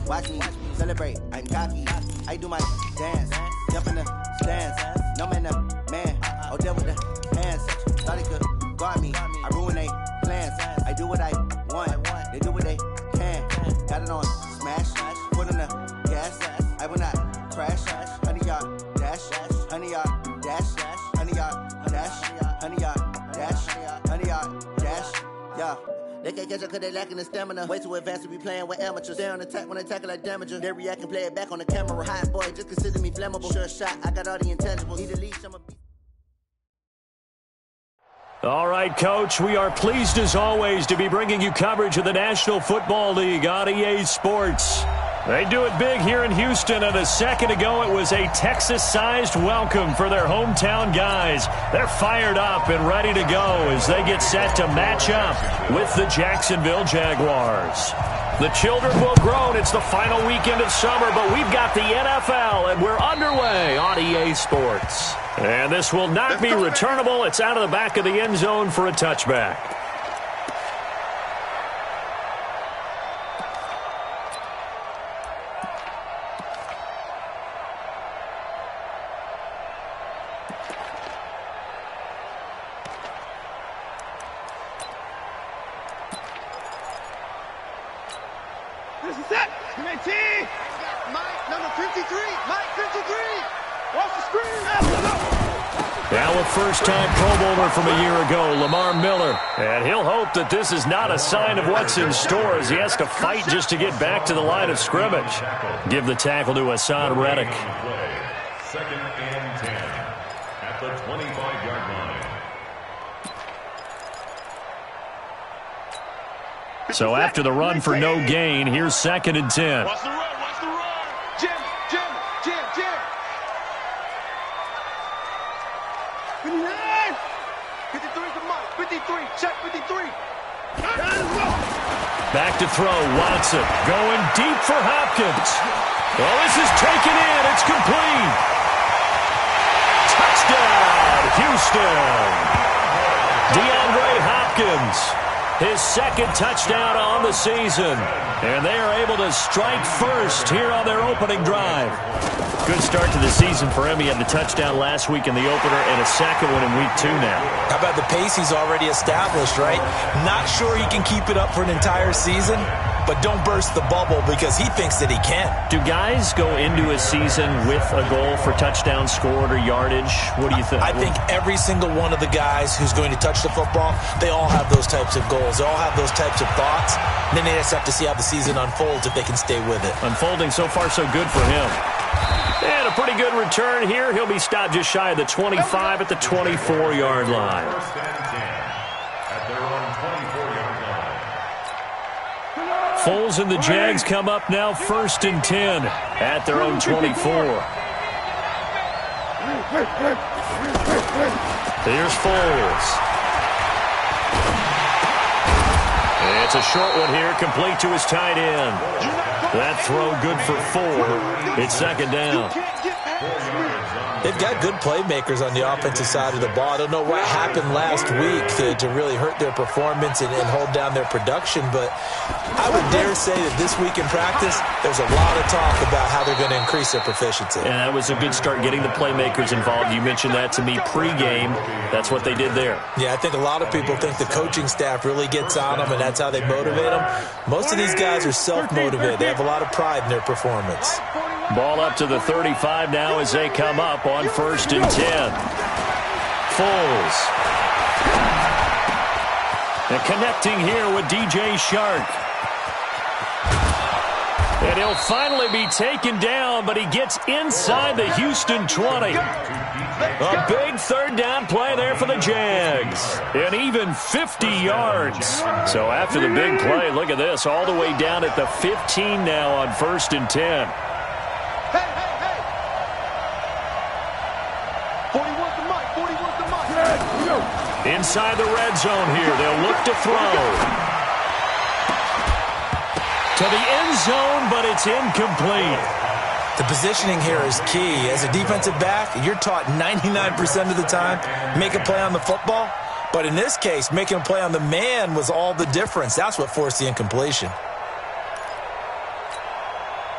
Watch me celebrate, I'm cocky. I do my dance, jump in the stands. No man, man, oh, them with the hands. Thought they could guard me, I ruin they plans. I do what I want, they do what they can. Got it on smash, put on the gas. I will not crash, 100 yard dash, 100 yard dash, 100 yard dash, 100 yard dash, 100 yard dash, yeah. They can't catch up cause they lacking the stamina. Way too advanced to be playing with amateurs. Stay on attack when I tackle like damager. They react and play it back on the camera. Hot boy, just consider me flammable. Sure shot, I got all the intangibles. Need a leash, I'm a beast. All right, Coach, we are pleased as always to be bringing you coverage of the National Football League on EA Sports. They do it big here in Houston, and a second ago it was a Texas-sized welcome for their hometown guys. They're fired up and ready to go as they get set to match up with the Jacksonville Jaguars. The children will grow, and it's the final weekend of summer, but we've got the NFL, and we're underway on EA Sports. And this will not be returnable. It's out of the back of the end zone for a touchback. This is it. MT. Mike, number 53. Mike, 53. Watch the screen. Now a first-time Pro Bowler from a year ago, Lamar Miller. And he'll hope that this is not a sign of what's in store as he has to fight just to get back to the line of scrimmage. Give the tackle to Hassan Reddick. Second and 10 at the 25-yard line. So after the run for no gain, here's second and 10. Watch the run. Watch the run. Jim. 59. 53 to Mike. 53. Check 53. Back to throw. Watson going deep for Hopkins. Oh, this is taken in. It's complete. Touchdown, Houston. DeAndre Hopkins. His second touchdown on the season. And they are able to strike first here on their opening drive. Good start to the season for him. He had the touchdown last week in the opener and a second one in week 2 now. How about the pace he's already established, right? Not sure he can keep it up for an entire season, but don't burst the bubble because he thinks that he can. Do guys go into a season with a goal for touchdown scored or yardage? What do you think? I think every single one of the guys who's going to touch the football, they all have those types of goals. They all have those types of thoughts. And then they just have to see how the season unfolds if they can stay with it. Unfolding so far so good for him. And a pretty good return here. He'll be stopped just shy of the 25 at the 24-yard line. First and 10 at their own 24-yard line. Foles and the Jags come up now first and 10 at their own 24. Here's Foles. It's a short one here, complete to his tight end. That throw good for 4. It's second down. They've got good playmakers on the offensive side of the ball. I don't know what happened last week to really hurt their performance and hold down their production, but I would dare say that this week in practice, there's a lot of talk about how they're going to increase their proficiency. And that was a good start getting the playmakers involved. You mentioned that to me pregame. That's what they did there. Yeah, I think a lot of people think the coaching staff really gets on them, and that's how they motivate them. Most of these guys are self-motivated. They have a lot of pride in their performance. Ball up to the 35 now as they come up on first and 10. Foles. And connecting here with DJ Shark. And he'll finally be taken down, but he gets inside the Houston 20. A big third down play there for the Jags. And even 50 yards. So after the big play, look at this, all the way down at the 15 now on first and 10. Inside the red zone here. They'll look to throw. To the end zone, but it's incomplete. The positioning here is key. As a defensive back, you're taught 99% of the time, make a play on the football. But in this case, making a play on the man was all the difference. That's what forced the incompletion.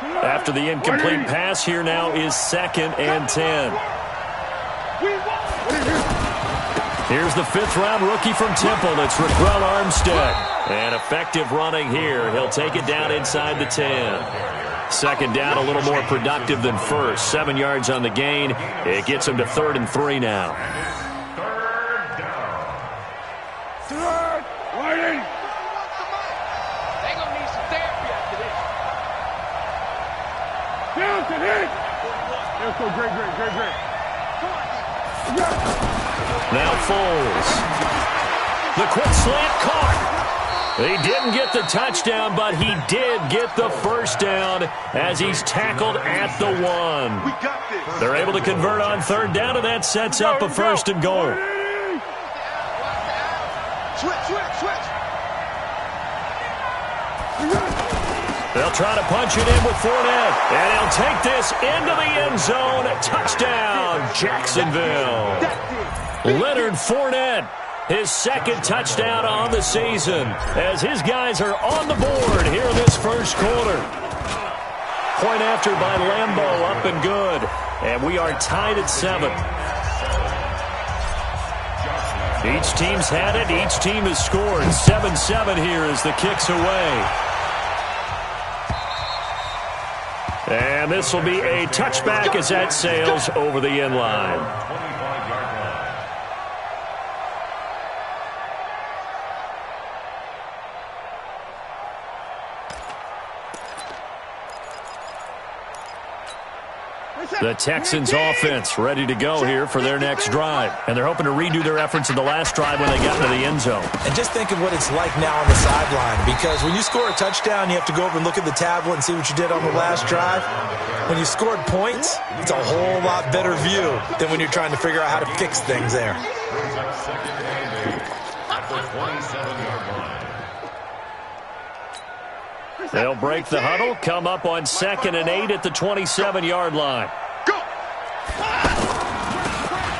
After the incomplete pass, here now is 2nd and 10. Here's the 5th-round rookie from Temple. It's Raquel Armstead. And effective running here. He'll take it down inside the 10. 2nd down, a little more productive than first. 7 yards on the gain. It gets him to 3rd and 3 now. 3rd down. Third. Waiting. They gonna need some therapy after this. Down to hit. Let's go. Great. Now Foles. The quick slant caught. He didn't get the touchdown, but he did get the first down as he's tackled at the 1. We got this. They're able to convert on 3rd down, and that sets up a 1st and goal. Switch. They'll try to punch it in with Fournette, and he'll take this into the end zone. Touchdown, Jacksonville. Leonard Fournette, his 2nd touchdown on the season, as his guys are on the board here in this first quarter. Point after by Lambeau, up and good, and we are tied at 7. Each team's had it. Each team has scored. 7-7 here as the kick's away. And this will be a touchback as that sails over the end line. 25-yard line. The Texans offense ready to go here for their next drive. And they're hoping to redo their efforts in the last drive when they got into the end zone. And just think of what it's like now on the sideline, because when you score a touchdown, you have to go over and look at the tablet and see what you did on the last drive. When you scored points, it's a whole lot better view than when you're trying to figure out how to fix things there. Brings up 2nd and 8 at the 27-yard line. They'll break the huddle, come up on 2nd and 8 at the 27-yard line.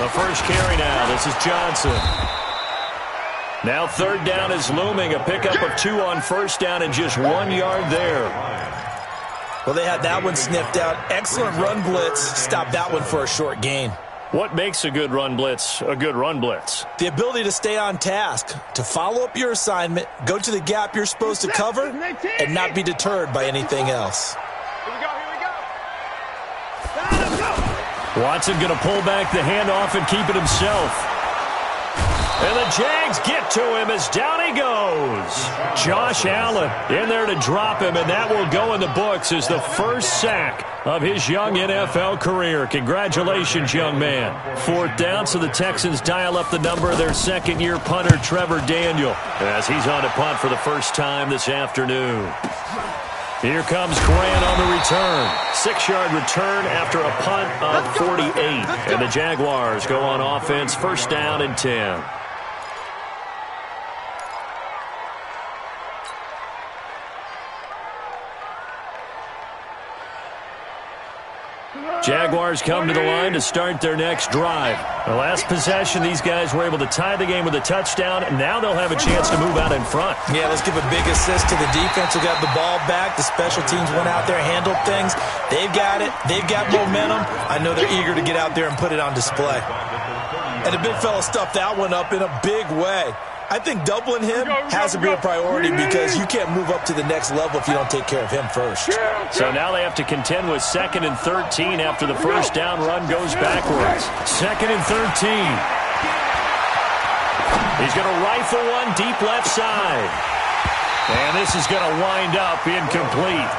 The first carry now. This is Johnson. Now 3rd down is looming. A pickup of 2 on 1st down and just 1 yard there. Well, they had that one sniffed out. Excellent run blitz. Stopped that one for a short gain. What makes a good run blitz a good run blitz? The ability to stay on task, to follow up your assignment, go to the gap you're supposed to cover, and not be deterred by anything else. Here we go. Watson going to pull back the handoff and keep it himself. And the Jags get to him as down he goes. Josh Allen in there to drop him, and that will go in the books as the first sack of his young NFL career. Congratulations, young man. 4th down, so the Texans dial up the number of their 2nd-year punter, Trevor Daniel, as he's on to punt for the first time this afternoon. Here comes Grant on the return. 6-yard return after a punt of 48. And the Jaguars go on offense, 1st down and 10. Jaguars come to the line to start their next drive. The last possession, these guys were able to tie the game with a touchdown, and now they'll have a chance to move out in front. Yeah, let's give a big assist to the defense who got the ball back. The special teams went out there, handled things. They've got it. They've got momentum. I know they're eager to get out there and put it on display. And the big fella stuffed that one up in a big way. I think doubling him has to be a priority because you can't move up to the next level if you don't take care of him first. So now they have to contend with 2nd and 13 after the first down run goes backwards. 2nd and 13. He's going to rifle one deep left side. And this is going to wind up incomplete.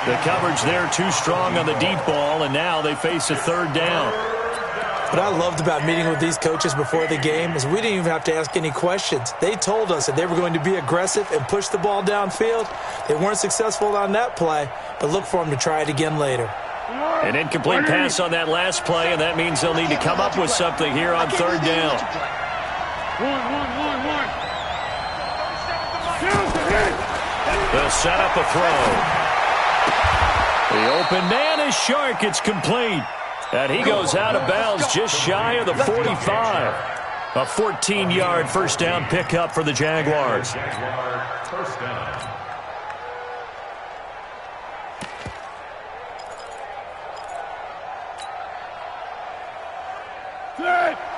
The coverage there too strong on the deep ball, and now they face a 3rd down. What I loved about meeting with these coaches before the game is we didn't even have to ask any questions. They told us that they were going to be aggressive and push the ball downfield. They weren't successful on that play, but look for them to try it again later. An incomplete pass on that last play, and that means they'll need to come up with something here on 3rd down. They'll set up a throw. The open man is Shark. It's complete. And he goes out of bounds just shy of the 45. A 14-yard 1st down pickup for the Jaguars. Jaguar 1st down.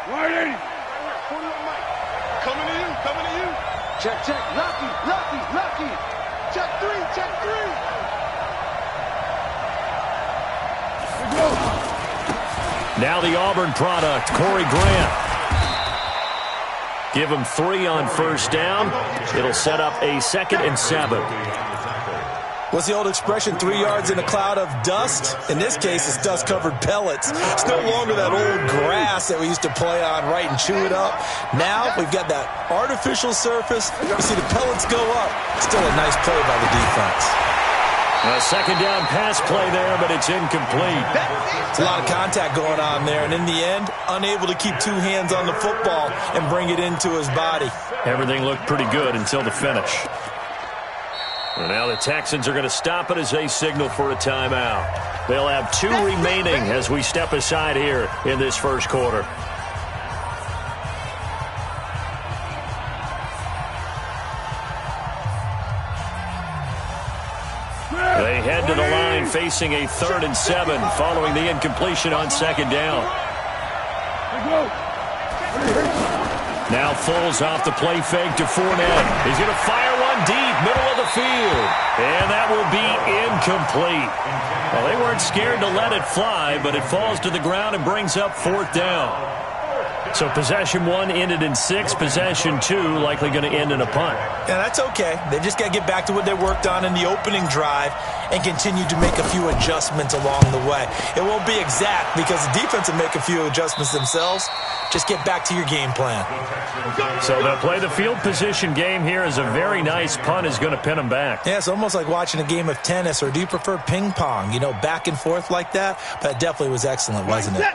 Right in. Coming to you, coming to you. Check, check. Lucky, lucky, lucky. Check three, check three. Here we go. Now the Auburn product, Corey Grant. Give him 3 on first down. It'll set up a 2nd and 7. What's the old expression, 3 yards in a cloud of dust? In this case, it's dust-covered pellets. It's no longer that old grass that we used to play on, right, and chew it up. Now we've got that artificial surface. You see the pellets go up. Still a nice play by the defense. A 2nd down pass play there, but it's incomplete. It's a lot of contact going on there, and in the end, unable to keep 2 hands on the football and bring it into his body. Everything looked pretty good until the finish. And now the Texans are going to stop it as they signal for a timeout. They'll have 2 remaining as we step aside here in this first quarter. They head to the line facing a 3rd and 7 following the incompletion on 2nd down. Now Foles off the play fake to Fournette. He's going to fire one deep, middle of the field. And that will be incomplete. Well, they weren't scared to let it fly, but it falls to the ground and brings up 4th down. So possession 1 ended in 6. Possession 2 likely going to end in a punt. Yeah, that's okay. They just got to get back to what they worked on in the opening drive and continue to make a few adjustments along the way. It won't be exact because the defense will make a few adjustments themselves. Just get back to your game plan. So they'll play the field position game here as a very nice punt is going to pin them back. Yeah, it's almost like watching a game of tennis, or do you prefer ping pong? You know, back and forth like that? But it definitely was excellent, wasn't it?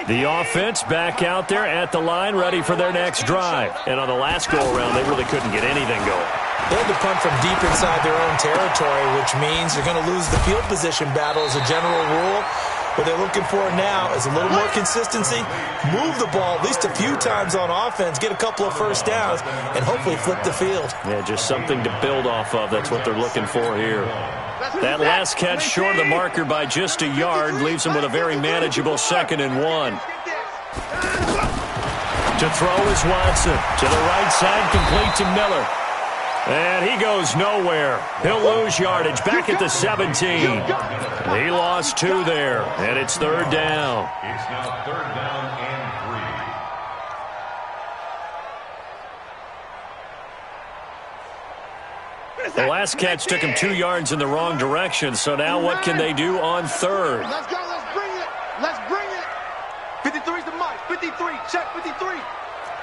The offense back out there at the line, ready for their next drive. And on the last go-around, they really couldn't get anything going. They had to punt from deep inside their own territory, which means they're going to lose the field position battle as a general rule. What they're looking for now is a little more consistency, move the ball at least a few times on offense, get a couple of first downs, and hopefully flip the field. Yeah, just something to build off of. That's what they're looking for here. That last catch short of the marker by just a yard leaves them with a very manageable 2nd and 1. To throw is Watson. To the right side, complete to Miller. And he goes nowhere. He'll lose yardage back at the 17. He lost 2 there, and it's 3rd down. It's now 3rd down and 3. The last catch took him 2 yards in the wrong direction, so now what can they do on 3rd? Let's go, let's bring it. Let's bring it. 53's the mark. 53, check 53.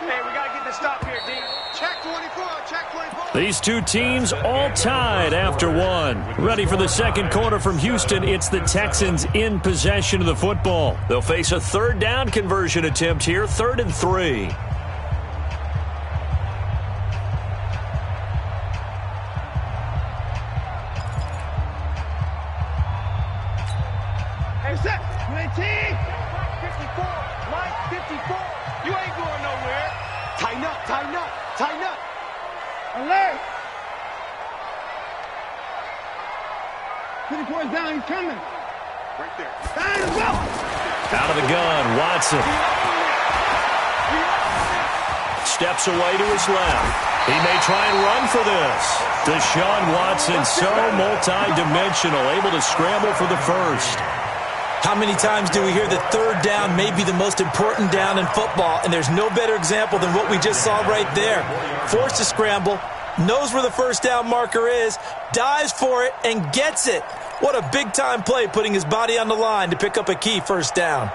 Hey, we got to get the stop here, D. Check 24, check 24. These 2 teams all tied after 1. Ready for the 2nd quarter from Houston. It's the Texans in possession of the football. They'll face a 3rd down conversion attempt here, 3rd and 3. Hey, set. 19. Mike 54. Mike 54. You ain't going nowhere. Tighten up, tighten up, tighten up. Alert. 54 is down, he's coming. Right there. Down as well. Out of the gun, Watson. Steps away to his left. He may try and run for this. Deshaun Watson, so multi-dimensional, able to scramble for the first. How many times do we hear that 3rd down may be the most important down in football, and there's no better example than what we just saw right there. Forced to scramble, knows where the first down marker is, dives for it, and gets it. What a big-time play, putting his body on the line to pick up a key first down.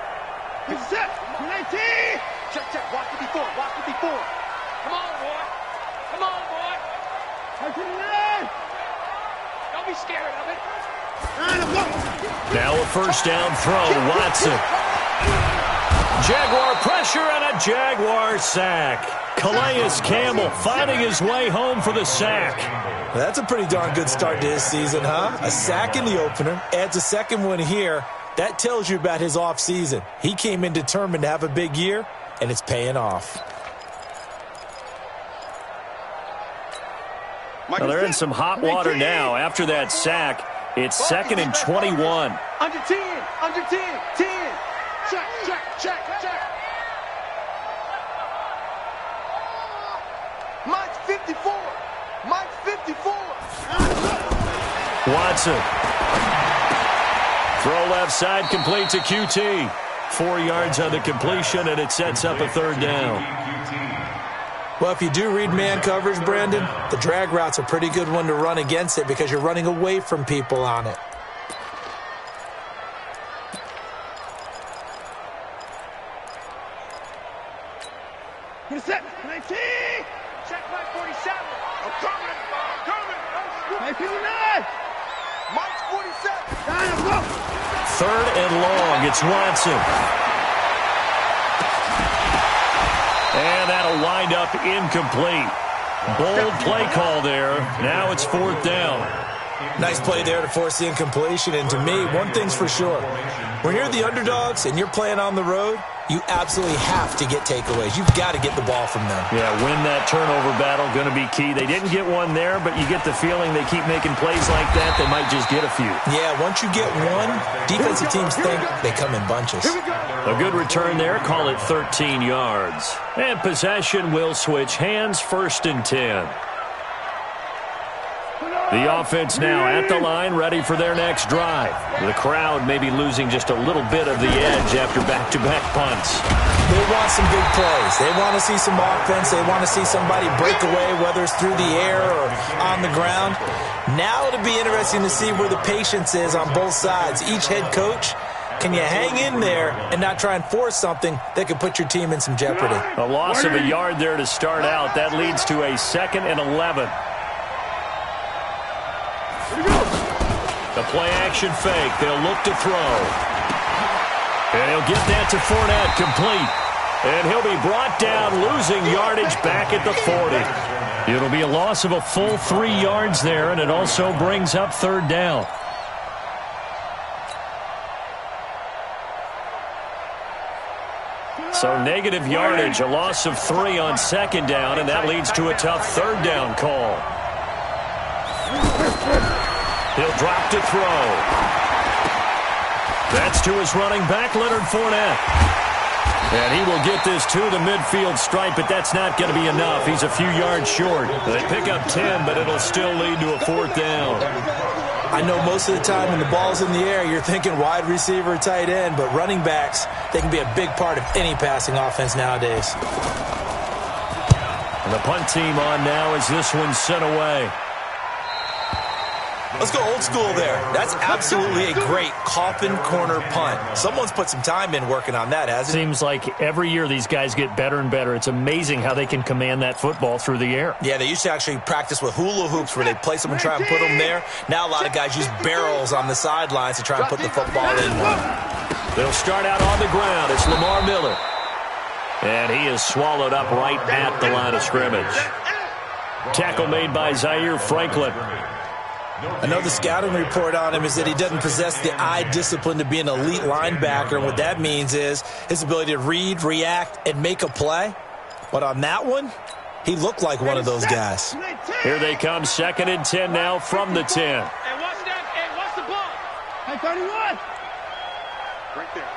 He's set. 19. Check, check. Watch 54. Watch 54. Come on, boy. Come on, boy. 39. Don't be scared of it. Now a first down throw, Watson. Jaguar pressure and a Jaguar sack. Calais Campbell finding his way home for the sack. That's a pretty darn good start to his season, huh? A sack in the opener, adds a 2nd one here. That tells you about his offseason. He came in determined to have a big year, and it's paying off. Well, they're in some hot water now after that sack. It's 2nd and 21. Under 10, under 10, 10. Check, check, check, check. 54. Mike's 54. Watson. Throw left side, complete to QT. 4 yards on the completion, and it sets up a third down. Well, if you do read man coverage, Brandon, the drag route's a pretty good one to run against it because you're running away from people on it. Set. 19. Check my 47. I'm coming. I'm coming. 59. Mike's 47. Third and long. It's Watson. And that'll wind up incomplete. Bold play call there. Now it's fourth down. Nice play there to force the incompletion. And to me, one thing's for sure. When you're the underdogs and you're playing on the road, you absolutely have to get takeaways. You've got to get the ball from them. Yeah, win that turnover battle, going to be key. They didn't get one there, but you get the feeling they keep making plays like that, they might just get a few. Yeah, once you get one, defensive teams think they come in bunches. A good return there, call it 13 yards. And possession will switch hands, 1st and 10. The offense now at the line, ready for their next drive. The crowd may be losing just a little bit of the edge after back-to-back punts. They want some big plays. They want to see some offense. They want to see somebody break away, whether it's through the air or on the ground. Now it'll be interesting to see where the patience is on both sides. Each head coach, can you hang in there and not try and force something that could put your team in some jeopardy? A loss of a yard there to start out. That leads to a 2nd and 11. The play-action fake. They'll look to throw. And he'll get that to Fournette, complete. And he'll be brought down, losing yardage back at the 40. It'll be a loss of a full 3 yards there, and it also brings up third down. So negative yardage, a loss of 3 on 2nd down, and that leads to a tough third down call. He'll drop to throw. That's to his running back, Leonard Fournette. And he will get this to the midfield stripe, but that's not going to be enough. He's a few yards short. They pick up 10, but it'll still lead to a 4th down. I know most of the time when the ball's in the air, you're thinking wide receiver, tight end, but running backs, they can be a big part of any passing offense nowadays. And the punt team on now as this one's sent away. Let's go old school there. That's absolutely a great coffin corner punt. Someone's put some time in working on that, hasn't it? Seems like every year these guys get better and better. It's amazing how they can command that football through the air. Yeah, they used to actually practice with hula hoops where they place them and try and put them there. Now a lot of guys use barrels on the sidelines to try and put the football in one. They'll start out on the ground. It's Lamar Miller. And he is swallowed up right at the line of scrimmage. Tackle made by Zaire Franklin. I know the scouting report on him is that he doesn't possess the eye discipline to be an elite linebacker. And what that means is his ability to read, react, and make a play. But on that one, he looked like one of those guys. Here they come, 2nd and 10 now from the 10. Hey, watch that. Hey, watch the ball. Hey, 31. Right there.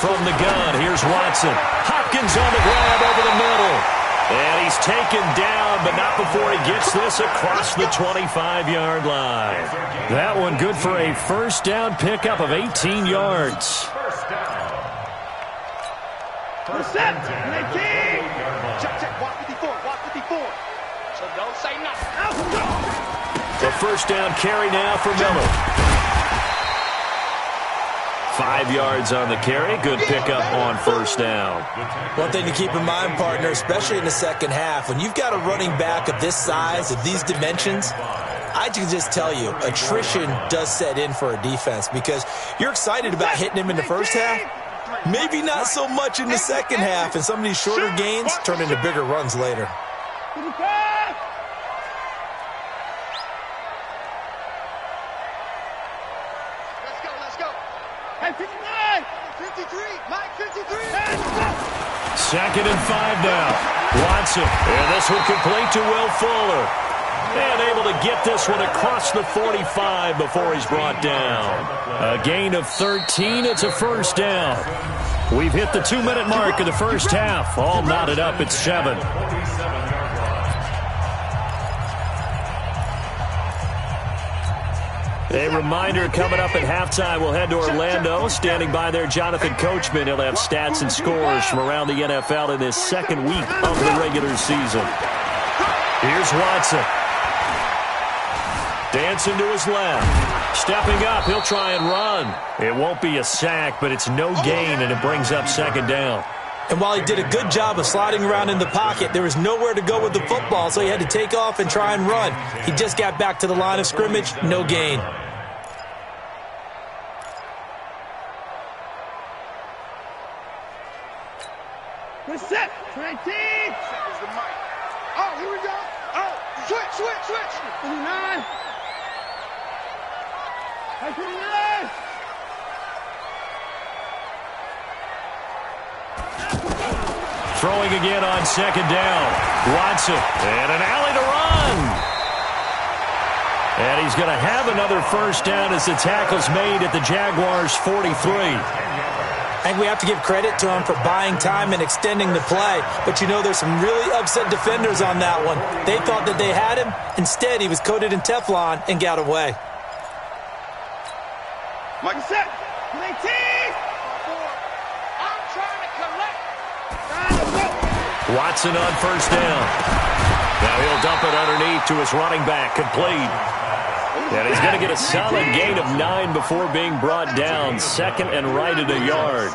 From the gun, here's Watson. Hopkins on the grab over the middle. And he's taken down, but not before he gets this across the 25-yard line. That one good for a first down pickup of 18 yards. Set. 19. Check. Walk 54. Walk 54. So don't say nothing. The first down carry now for Miller. 5 yards on the carry. Good pickup on first down. One thing to keep in mind, partner, especially in the second half, when you've got a running back of this size, of these dimensions, I can just tell you, attrition does set in for a defense because you're excited about hitting him in the first half. Maybe not so much in the second half, and some of these shorter gains turn into bigger runs later. Hey, 59. 53. Mike, 53. 2nd and 5 now. Watson. And this one complete to Will Fuller. And able to get this one across the 45 before he's brought down. A gain of 13. It's a first down. We've hit the 2-minute mark of the first half. All knotted up at 7. A reminder coming up at halftime, we'll head to Orlando. Standing by there, Jonathan Coachman. He'll have stats and scores from around the NFL in this second week of the regular season. Here's Watson. Dancing to his left. Stepping up, he'll try and run. It won't be a sack, but it's no gain, and it brings up second down. And while he did a good job of sliding around in the pocket, there was nowhere to go with the football, so he had to take off and try and run. He just got back to the line of scrimmage, no gain. We're set. 19. Oh, here we go. Oh, switch. 29. 29. Throwing again on second down. Watson, and an alley to run. And he's going to have another first down as the tackle's made at the Jaguars' 43. I think we have to give credit to him for buying time and extending the play. But, you know, there's some really upset defenders on that one. They thought that they had him. Instead, he was coated in Teflon and got away. Mike set. 19. Watson on first down. Now he'll dump it underneath to his running back, complete. And he's going to get a solid gain of 9 before being brought down. Second and right at a yard.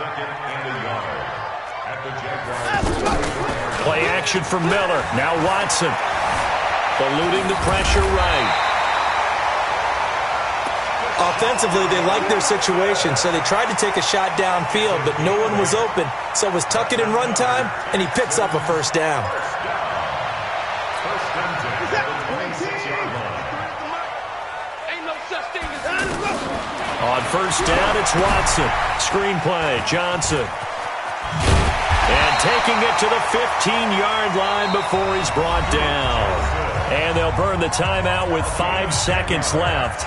Play action for Miller. Now Watson. Eluding the pressure right. Offensively, they liked their situation, so they tried to take a shot downfield, but no one was open. So it was tuck it in run time, and he picks up a first down. On first down, it's Watson. Screenplay, Johnson. And taking it to the 15-yard line before he's brought down. And they'll burn the timeout with 5 seconds left.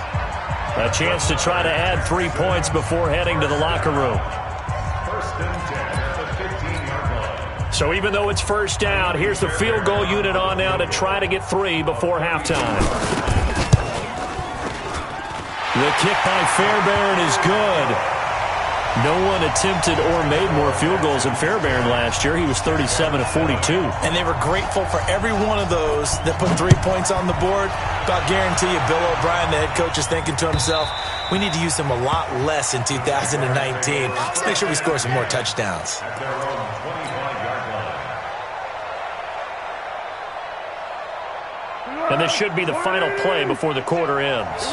A chance to try to add 3 points before heading to the locker room. So even though it's first down, here's the field goal unit on now to try to get 3 before halftime. The kick by Fairbairn is good. No one attempted or made more field goals than Fairbairn last year. He was 37 of 42. And they were grateful for every one of those that put 3 points on the board. But I guarantee you, Bill O'Brien, the head coach, is thinking to himself, we need to use them a lot less in 2019. Let's make sure we score some more touchdowns. And this should be the final play before the quarter ends.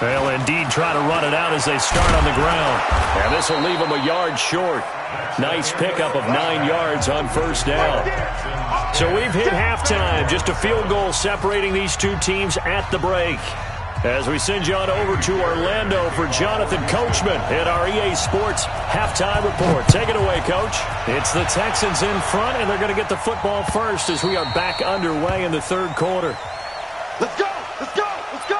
They'll indeed try to run it out as they start on the ground. And this will leave them a yard short. Nice pickup of 9 yards on first down. So we've hit halftime. Just a field goal separating these two teams at the break. As we send you on over to Orlando for Jonathan Coachman at our EA Sports Halftime Report. Take it away, Coach. It's the Texans in front, and they're going to get the football first as we are back underway in the third quarter. Let's go! Let's go! Let's go!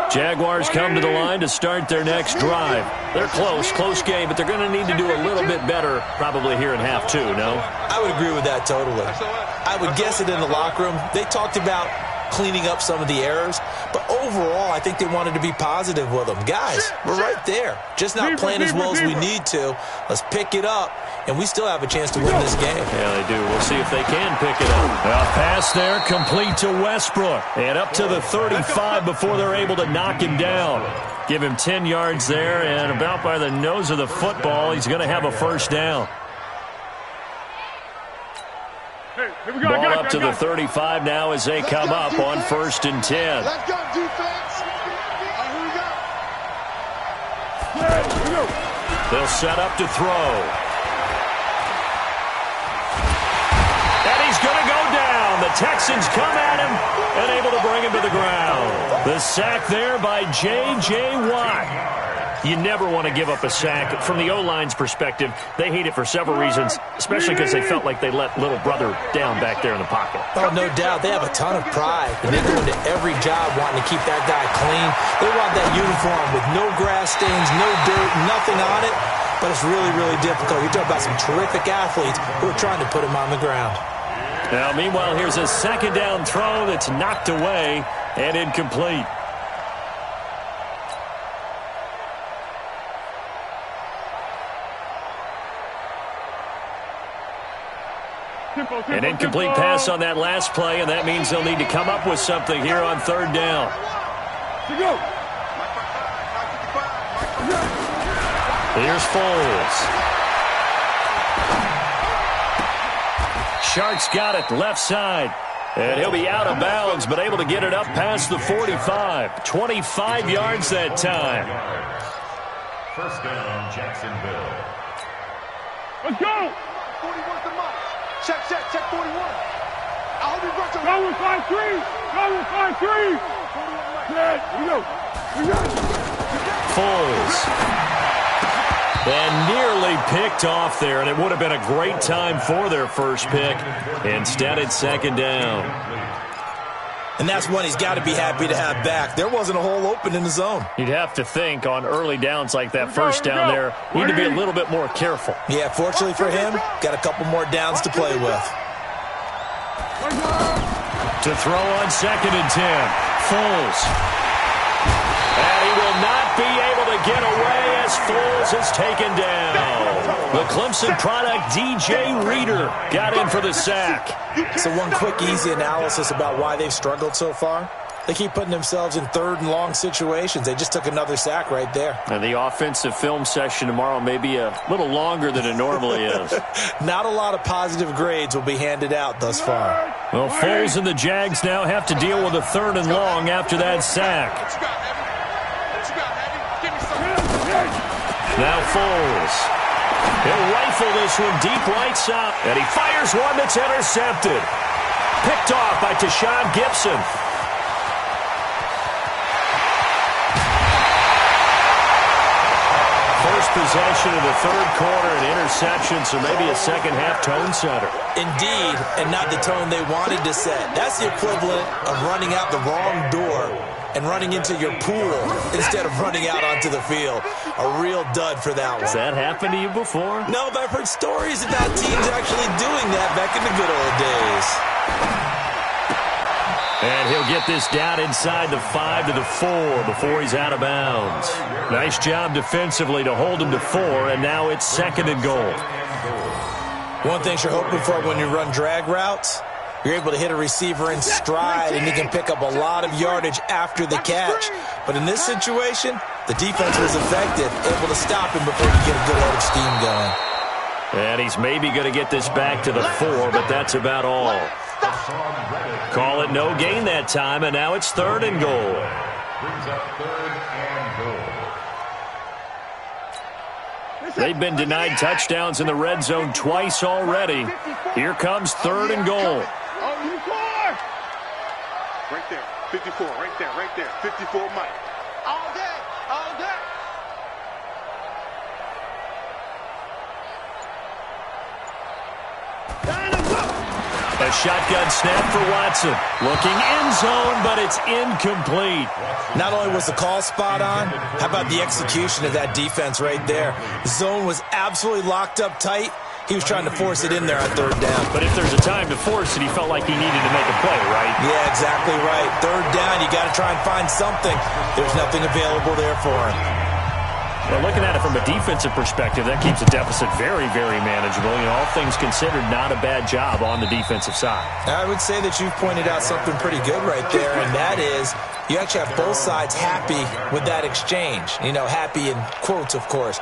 Jaguars come to the line to start their next drive. They're close game, but they're going to need to do a little bit better probably here in half 2, no? I would agree with that totally. I would guess it in the locker room. They talked about cleaning up some of the errors, but overall, I think they wanted to be positive with them. Guys, we're right there. Just not playing as well as we need to. Let's pick it up, and we still have a chance to win this game. Yeah, they do. We'll see if they can pick it up. A pass there, complete to Westbrook. And up to the 35 before they're able to knock him down. Give him 10 yards there, and about by the nose of the football, he's going to have a first down. Ball up to the 35 now as they come up on 1st and 10. Let's go, defense. Here we go. They'll set up to throw. And he's going to go down. The Texans come at him and able to bring him to the ground. The sack there by J.J. Watt. You never want to give up a sack. From the O-line's perspective, they hate it for several reasons, especially because they felt like they let little brother down back there in the pocket. Oh, no doubt. They have a ton of pride, and they go into every job wanting to keep that guy clean. They want that uniform with no grass stains, no dirt, nothing on it. but it's really, really difficult. You're talking about some terrific athletes who are trying to put him on the ground. Now, meanwhile, here's a second down throw that's knocked away and incomplete. An incomplete pass on that last play, and that means they'll need to come up with something here on third down. Here's Foles. Shark's got it left side. And he'll be out of bounds, but able to get it up past the 45. 25 yards that time. First down, Jacksonville. Let's go! 41's the mark. Check 41. I hope he runs Go with 5-3. Go with 5-3. Good. We go. Foles. And nearly picked off there, and it would have been a great time for their first pick. Instead, it's second down. And that's one he's got to be happy to have back. There wasn't a hole open in the zone. You'd have to think on early downs like that first down there, you need to be a little bit more careful. Yeah, fortunately for him, got a couple more downs to play with. To throw on second and 10, Foles. And he will not be able to get away as Foles is taken down. The Clemson product, DJ Reader, got in for the sack. So one quick, easy analysis about why they've struggled so far. They keep putting themselves in third and long situations. They just took another sack right there. And the offensive film session tomorrow may be a little longer than it normally is. Not a lot of positive grades will be handed out thus far. Well, Foles and the Jags now have to deal with a third and long after that sack. Now Foles. He'll rifle this one deep right side. And he fires one that's intercepted. Picked off by Tashawn Gibson. First possession of the third quarter, an interception, so maybe a second-half tone setter. Indeed, and not the tone they wanted to set. That's the equivalent of running out the wrong door and running into your pool instead of running out onto the field. A real dud for that one. Has that happened to you before? No, but I've heard stories about teams actually doing that back in the good old days. And he'll get this down inside the 5 to the 4 before he's out of bounds. Nice job defensively to hold him to 4, and now it's second and goal. One thing you're hoping for when you run drag routes, you're able to hit a receiver in stride, and he can pick up a lot of yardage after the catch. But in this situation, the defense was effective, able to stop him before you get a good head of steam going. And he's maybe going to get this back to the 4, but that's about all. Call it no gain that time, and now it's third and goal. Brings up third and goal. They've been denied touchdowns in the red zone twice already. Here comes third and goal. Right there, 54, right there, 54 Mike. All day. A shotgun snap for Watson. Looking end zone, but it's incomplete. Not only was the call spot on, how about the execution of that defense right there? The zone was absolutely locked up tight. He was trying to force it in there on third down. But if there's a time to force it, he felt like he needed to make a play, right? Yeah, exactly right. Third down, you got to try and find something. There's nothing available there for him. Well, looking at it from a defensive perspective, that keeps the deficit very, very manageable. You know, all things considered, not a bad job on the defensive side. I would say that you've pointed out something pretty good right there, and that is you actually have both sides happy with that exchange. You know, happy in quotes, of course.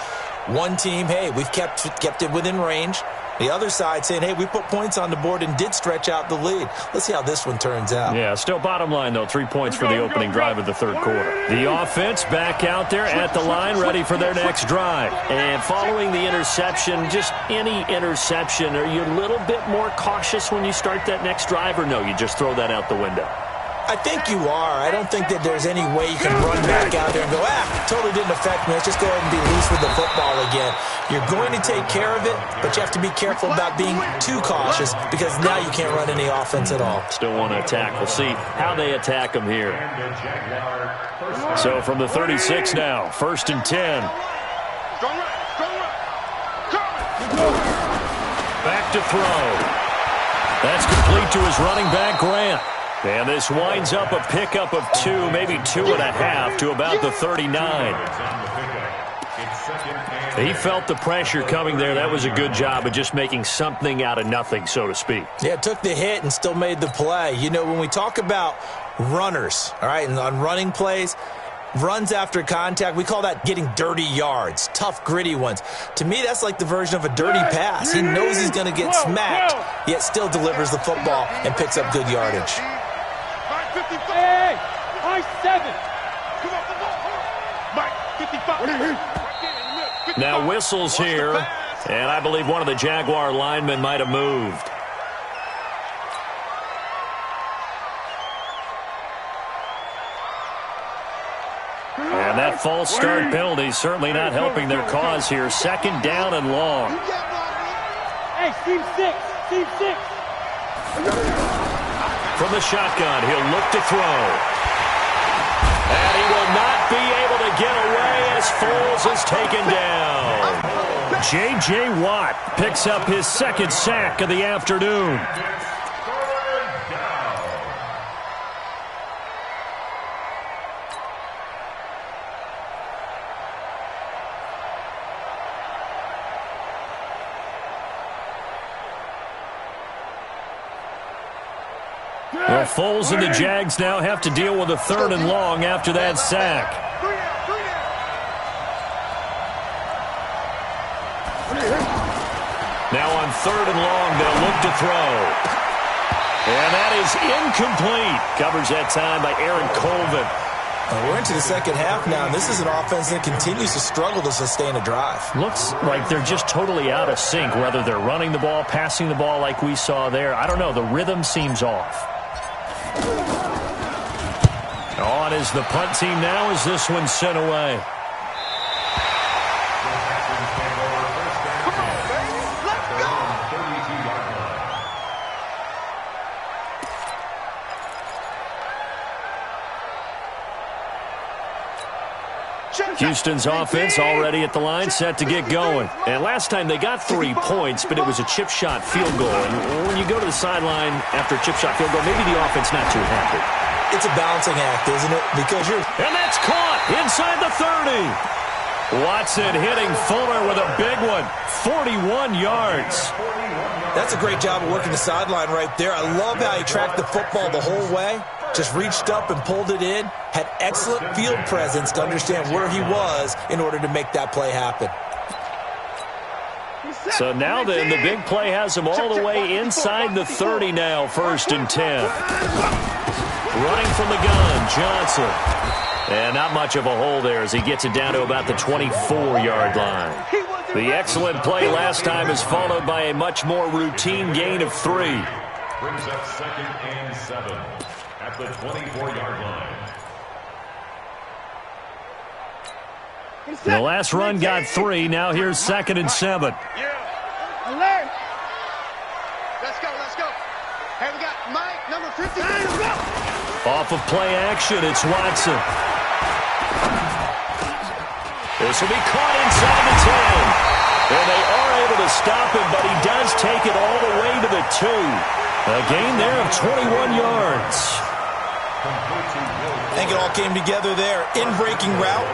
One team, hey, we've kept it within range. The other side saying, hey, we put points on the board and did stretch out the lead. Let's see how this one turns out. Yeah, still bottom line, though, 3 points for the opening drive of the third quarter. The offense back out there at the line, ready for their next drive. And following the interception, just any interception, are you a little bit more cautious when you start that next drive, or no, you just throw that out the window? I think you are. I don't think that there's any way you can run back out there and go, totally didn't affect me. Let's just go ahead and be loose with the football again. You're going to take care of it, but you have to be careful about being too cautious because now you can't run any offense at all. Still want to attack. We'll see how they attack them here. So from the 36 now, first and 10. Strong right. to throw. That's complete to his running back, Grant. And this winds up a pickup of 2, maybe 2.5 to about the 39. He felt the pressure coming there. That was a good job of just making something out of nothing, so to speak. Yeah, took the hit and still made the play. You know, when we talk about runners, all right, and on running plays, runs after contact, we call that getting dirty yards, tough, gritty ones. To me, that's like the version of a dirty pass. He knows he's going to get smacked, yet still delivers the football and picks up good yardage. Hey, I-7. Come on, Mike, 55. Now whistles here, and I believe one of the Jaguar linemen might have moved. And that false start penalty certainly not helping their cause here. 2nd down and long. Hey, team 6, team 6. From the shotgun, he'll look to throw. And he will not be able to get away as Foles is taken down. J.J. Watt picks up his 2nd sack of the afternoon. Well, Foles and the Jags now have to deal with a 3rd and long after that sack. Now on 3rd and long, they'll look to throw. And that is incomplete. Covers that time by Aaron Colvin. We're into the 2nd half now, and this is an offense that continues to struggle to sustain a drive. Looks like they're just totally out of sync, whether they're running the ball, passing the ball like we saw there. I don't know. The rhythm seems off. On is the punt team now as this one's sent away. Houston's offense already at the line, set to get going. And last time they got 3 points, but it was a chip shot field goal. And when you go to the sideline after a chip shot field goal, maybe the offense not too happy. It's a balancing act, isn't it? Because you're... And that's caught inside the 30. Watson hitting Fuller with a big one. 41 yards. That's a great job of working the sideline right there. I love how he tracked the football the whole way. Just reached up and pulled it in. Had excellent field presence to understand where he was in order to make that play happen. So now then, the big play has him all the way inside the 30 now, 1st and 10. Running from the gun, Johnson. And not much of a hole there as he gets it down to about the 24-yard line. The excellent play last time is followed by a much more routine gain of 3. Brings up 2nd and 7 at the 24-yard line. The last run got 3. Now here's 2nd and 7. Yeah. Alert. Let's go, let's go. Hey, we got Mike, number 50. Off of play action, it's Watson. This will be caught inside the 10. And they are able to stop him, but he does take it all the way to the 2. A gain there of 21 yards. I think it all came together there. In-breaking route,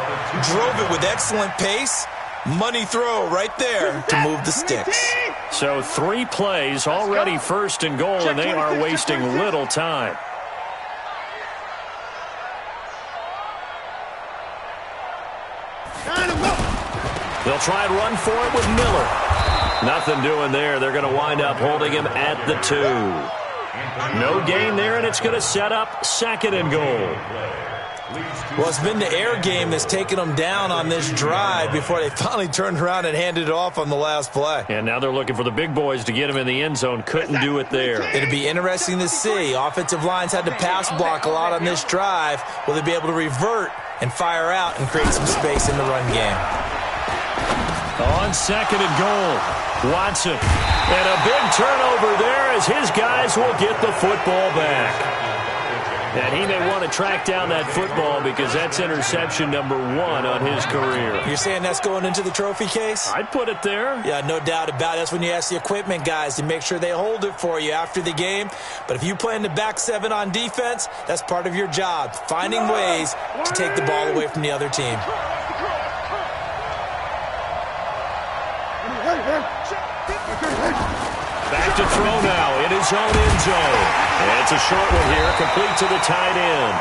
drove it with excellent pace. Money throw right there to move the sticks. So 3 plays, already 1st and goal, and they are wasting little time. They'll try and run for it with Miller. Nothing doing there. They're going to wind up holding him at the 2. No gain there, and it's going to set up 2nd and goal. Well, it's been the air game that's taken them down on this drive before they finally turned around and handed it off on the last play. And now they're looking for the big boys to get him in the end zone. Couldn't do it there. It'd be interesting to see. Offensive lines had to pass block a lot on this drive. Will they be able to revert and fire out and create some space in the run game? On 2nd and goal, Watson. And a big turnover there as his guys will get the football back. And he may want to track down that football because that's interception number 1 on his career. You're saying that's going into the trophy case? I'd put it there. Yeah, no doubt about it. That's when you ask the equipment guys to make sure they hold it for you after the game. But if you play in the back 7 on defense, that's part of your job, finding ways to take the ball away from the other team. Back to throw now in his own end zone. And it's a short one here, complete to the tight end.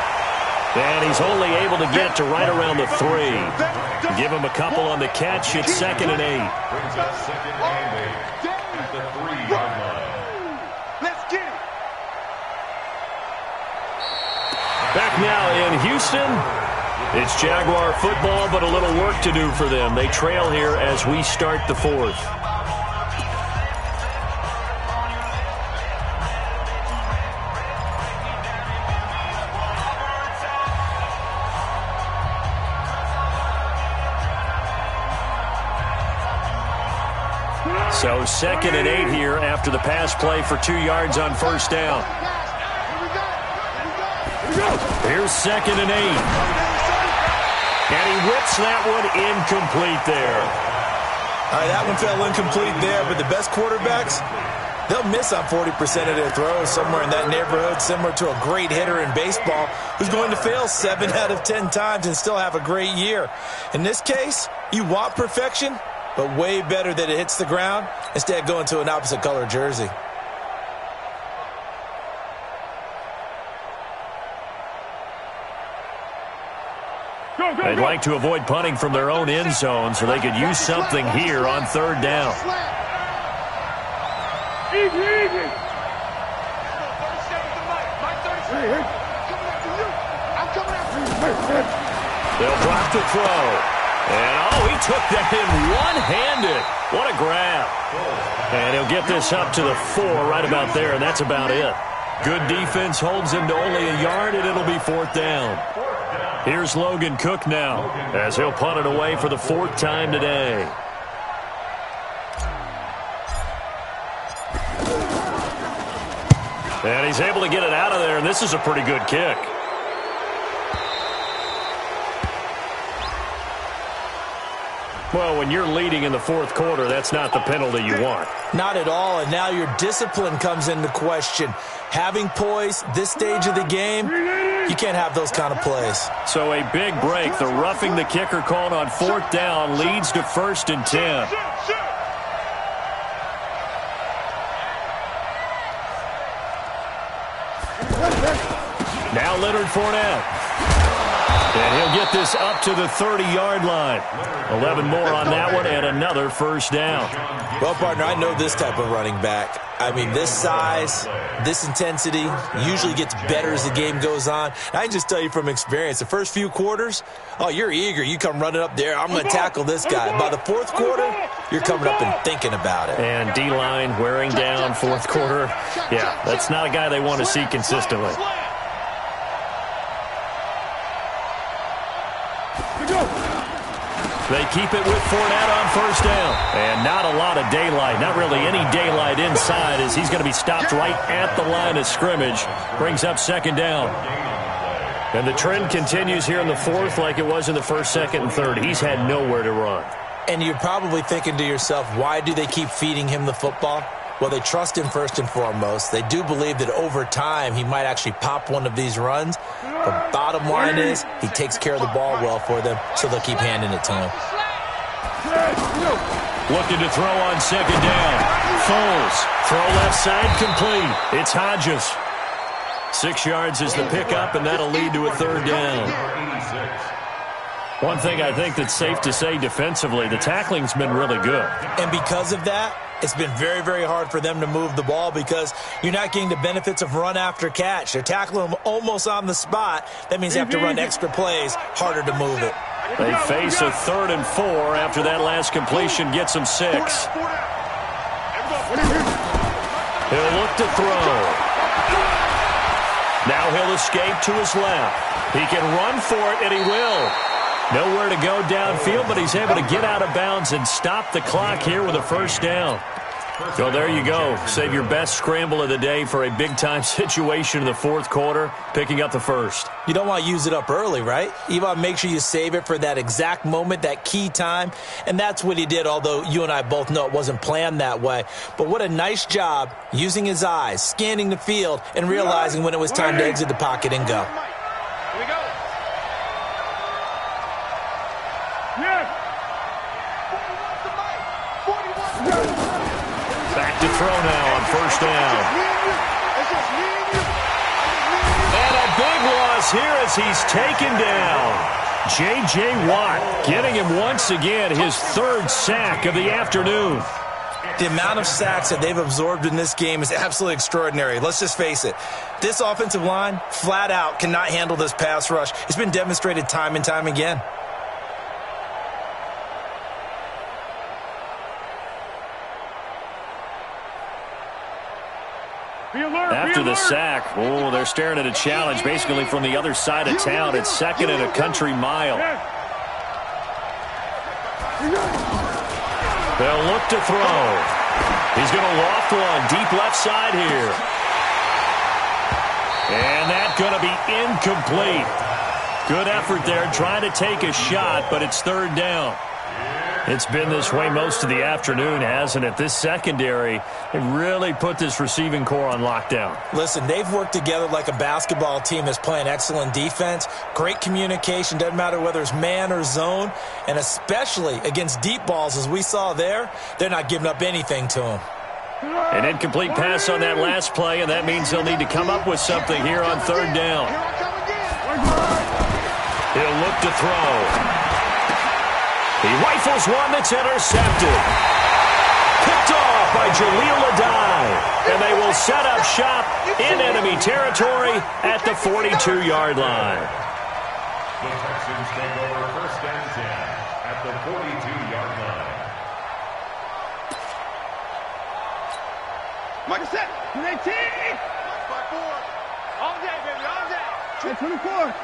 And he's only able to get to right around the 3. Give him a couple on the catch. It's 2nd and 8. Brings up 2nd and 8 at the 3-yard line. Let's get it. Back now in Houston. It's Jaguar football, but a little work to do for them. They trail here as we start the 4th. So 2nd and 8 here after the pass play for 2 yards on first down. Here's 2nd and 8. And he whips that one incomplete there. All right, that one fell incomplete there, but the best quarterbacks, they'll miss on 40% of their throws somewhere in that neighborhood, similar to a great hitter in baseball who's going to fail 7 out of 10 times and still have a great year. In this case, you want perfection, but way better that it hits the ground instead of going to an opposite color jersey. They'd like to avoid punting from their own end zone so they could use something here on 3rd down. Easy. They'll drop the throw. And, he took that in one-handed. What a grab. And he'll get this up to the 4 right about there, and that's about it. Good defense holds him to only a yard, and it'll be 4th down. Here's Logan Cook now as he'll punt it away for the 4th time today. And he's able to get it out of there, and this is a pretty good kick. Well, when you're leading in the 4th quarter, that's not the penalty you want. Not at all, and now your discipline comes into question. Having poise this stage of the game, you can't have those kind of plays. So a big break. The roughing the kicker called on 4th down leads to 1st and 10. Now Leonard Fournette. And he'll get this up to the 30-yard line. 11 more on that one and another 1st down. Well, partner, I know this type of running back. I mean, this size, this intensity usually gets better as the game goes on. I can just tell you from experience, the first few quarters, you're eager. You come running up there, I'm going to tackle this guy. By the 4th quarter, you're coming up and thinking about it. And D-line wearing down 4th quarter. Yeah, that's not a guy they want to see consistently. They keep it with Fournette on 1st down. And not a lot of daylight, not really any daylight inside as he's going to be stopped right at the line of scrimmage. Brings up 2nd down. And the trend continues here in the 4th like it was in the 1st, 2nd, and 3rd. He's had nowhere to run. And you're probably thinking to yourself, why do they keep feeding him the football? Well, they trust him first and foremost. They do believe that over time he might actually pop one of these runs. But bottom line is he takes care of the ball well for them, so they'll keep handing it to him. Looking to throw on 2nd down. Foles. Throw left side complete. It's Hodges. 6 yards is the pickup, and that'll lead to a 3rd down. One thing I think that's safe to say defensively, the tackling's been really good. And because of that, it's been very, very hard for them to move the ball because you're not getting the benefits of run after catch. They're tackling them almost on the spot. That means they have to run extra plays, harder to move it. They face a 3rd and 4 after that last completion gets them 6. He'll look to throw. Now he'll escape to his left. He can run for it, and he will. Nowhere to go downfield, but he's able to get out of bounds and stop the clock here with a 1st down. So there you go. Save your best scramble of the day for a big-time situation in the fourth quarter, picking up the first. You don't want to use it up early, right? You want to make sure you save it for that exact moment, that key time, and that's what he did, although you and I both know it wasn't planned that way. But what a nice job using his eyes, scanning the field, and realizing when it was time to exit the pocket and go. Here we go. Back to throw now on first down. And a big loss here as he's taken down. J.J. Watt getting him once again his third sack of the afternoon. The amount of sacks that they've absorbed in this game is absolutely extraordinary. Let's just face it. This offensive line, flat out, cannot handle this pass rush. It's been demonstrated time and time again. After the sack, they're staring at a challenge basically from the other side of town. It's second and a country mile. They'll look to throw. He's going to loft one deep left side here. And that's going to be incomplete. Good effort there trying to take a shot, but it's third down. It's been this way most of the afternoon, hasn't it? This secondary, they really put this receiving core on lockdown. Listen, they've worked together like a basketball team that's playing excellent defense. Great communication, doesn't matter whether it's man or zone. And especially against deep balls, as we saw there, they're not giving up anything to them. An incomplete pass on that last play, and that means they'll need to come up with something here on third down. He'll look to throw. He rifles one that's intercepted. Picked off by Jaleel Adai. And they will set up shop in enemy territory at the 42-yard line. The Texans take over first and 10 at the 42-yard line. Mike set. 19. 5-4. All day, baby, all day. 24.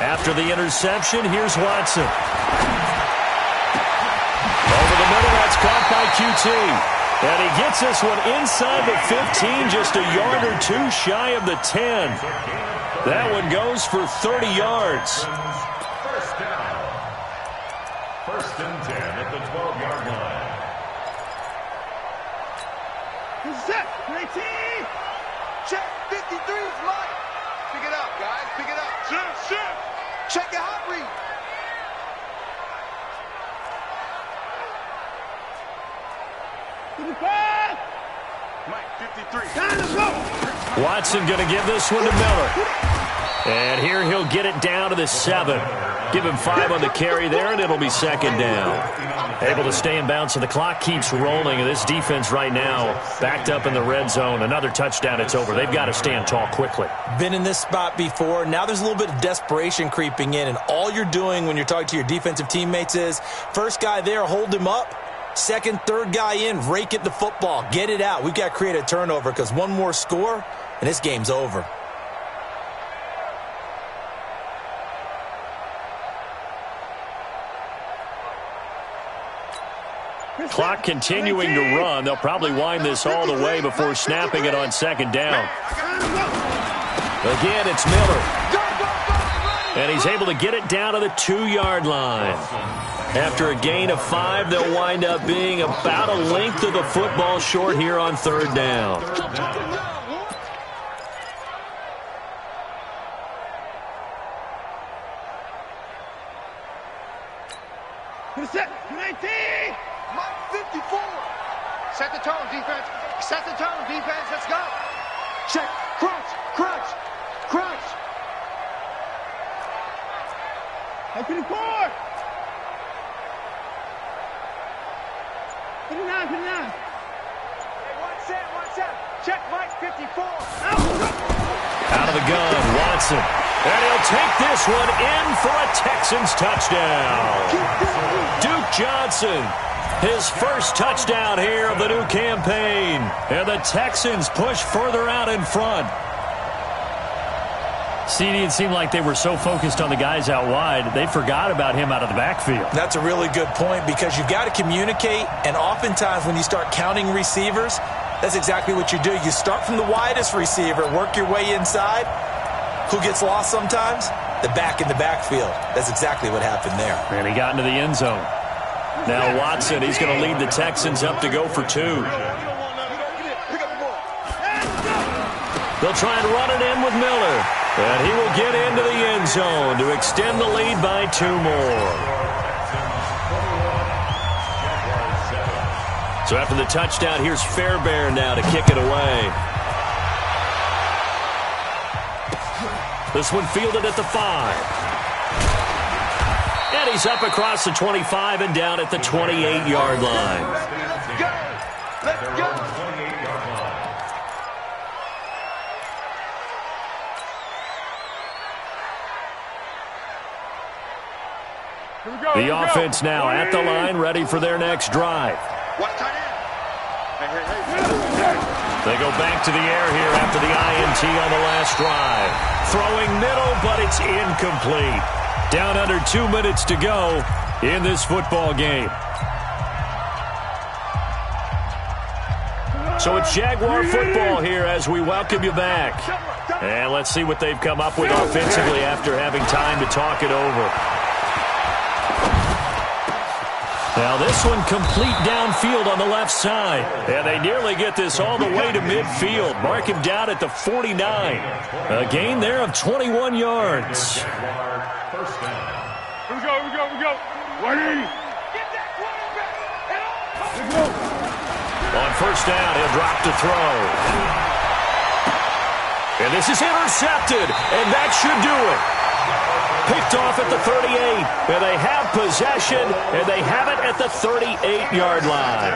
After the interception, here's Watson. Over the middle, that's caught by QT. And he gets this one inside the 15, just a yard or two shy of the 10. That one goes for 30 yards. First down. First and 10 at the 12-yard line. Set. 19. Check. 53's Mike. Pick it up, guys. Pick it up. Shit. Check your hot read. Mike, 53. Watson going to give this one to Miller. And here he'll get it down to the 7. Give him 5 on the carry there, and it'll be second down. Able to stay in bounds, so the clock keeps rolling. And this defense right now backed up in the red zone. Another touchdown, it's over. They've got to stand tall quickly. Been in this spot before. Now there's a little bit of desperation creeping in. And all you're doing when you're talking to your defensive teammates is, first guy there, hold him up. Second, third guy in, rake at the football. Get it out. We've got to create a turnover because one more score, and this game's over. Clock continuing to run. They'll probably wind this all the way before snapping it on second down. Again, it's Miller. And he's able to get it down to the 2-yard line. After a gain of 5, they'll wind up being about a length of the football short here on third down. Set. 19. Mike 54. Set the tone, defense. Set the tone, defense. Let's go. Check. Crunch. Crunch. Crunch. 54. 59. 59. Hey, one set. Check, Mike 54. Out of the gun, Watson. And he'll take this one in for a Texans touchdown. Duke Johnson, his first touchdown here of the new campaign. And the Texans push further out in front. CD, it seemed like they were so focused on the guys out wide, they forgot about him out of the backfield. That's a really good point because you've got to communicate, and oftentimes when you start counting receivers, that's exactly what you do. You start from the widest receiver, work your way inside. Who gets lost sometimes? The back in the backfield. That's exactly what happened there. And he got into the end zone. Now Watson, he's going to lead the Texans up to go for 2. They'll try and run it in with Miller. And he will get into the end zone to extend the lead by 2 more. So after the touchdown, here's Fairbairn now to kick it away. This one fielded at the 5. And he's up across the 25 and down at the 28-yard line. Let's go. The offense now at the line, ready for their next drive. Watch tight end. They go back to the air here after the INT on the last drive. Throwing middle, but it's incomplete. Down under 2 minutes to go in this football game. So it's Jaguar football here as we welcome you back. And let's see what they've come up with offensively after having time to talk it over. Now this one complete downfield on the left side. And they nearly get this all the way to midfield. Mark him down at the 49. A gain there of 21 yards. Here we go. Ready? On first down, he'll drop to throw. And this is intercepted. And that should do it. Picked off at the 38, and they have possession, and they have it at the 38-yard line.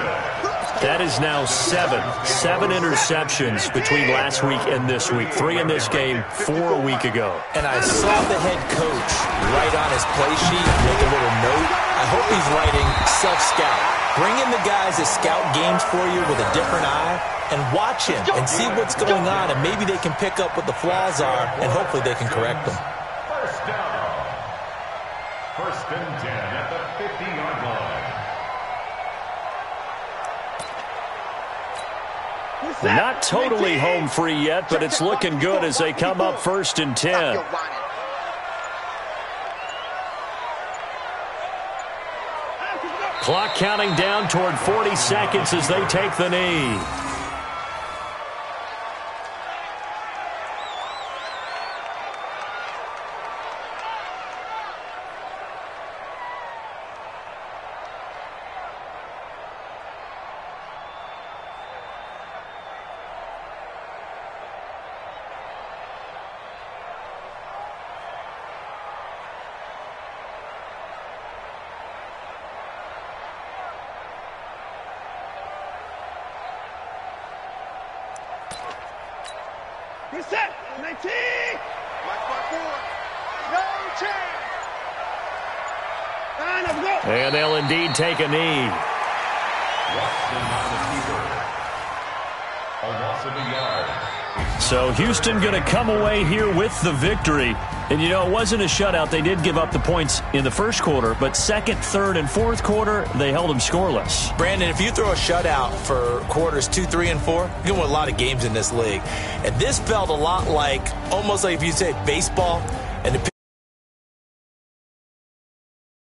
That is now 7 interceptions between last week and this week. 3 in this game, 4 a week ago. And I saw the head coach write on his play sheet, make a little note. I hope he's writing self-scout. Bring in the guys that scout games for you with a different eye and watch him and see what's going on, and maybe they can pick up what the flaws are, and hopefully they can correct them. First down. First and 10 at the 50-yard line. Not totally home free yet, but it's looking good as they come up first and 10. Clock counting down toward 40 seconds as they take the knee. Set. 19. Watch my board. No chance. And they'll indeed take a knee. A loss of a yard. So Houston going to come away here with the victory. And, you know, it wasn't a shutout. They did give up the points in the first quarter, but second, third, and fourth quarter, they held them scoreless. Brandon, if you throw a shutout for quarters 2, 3, and 4, you're going to win a lot of games in this league. And this felt a lot like, almost like if you say baseball, and the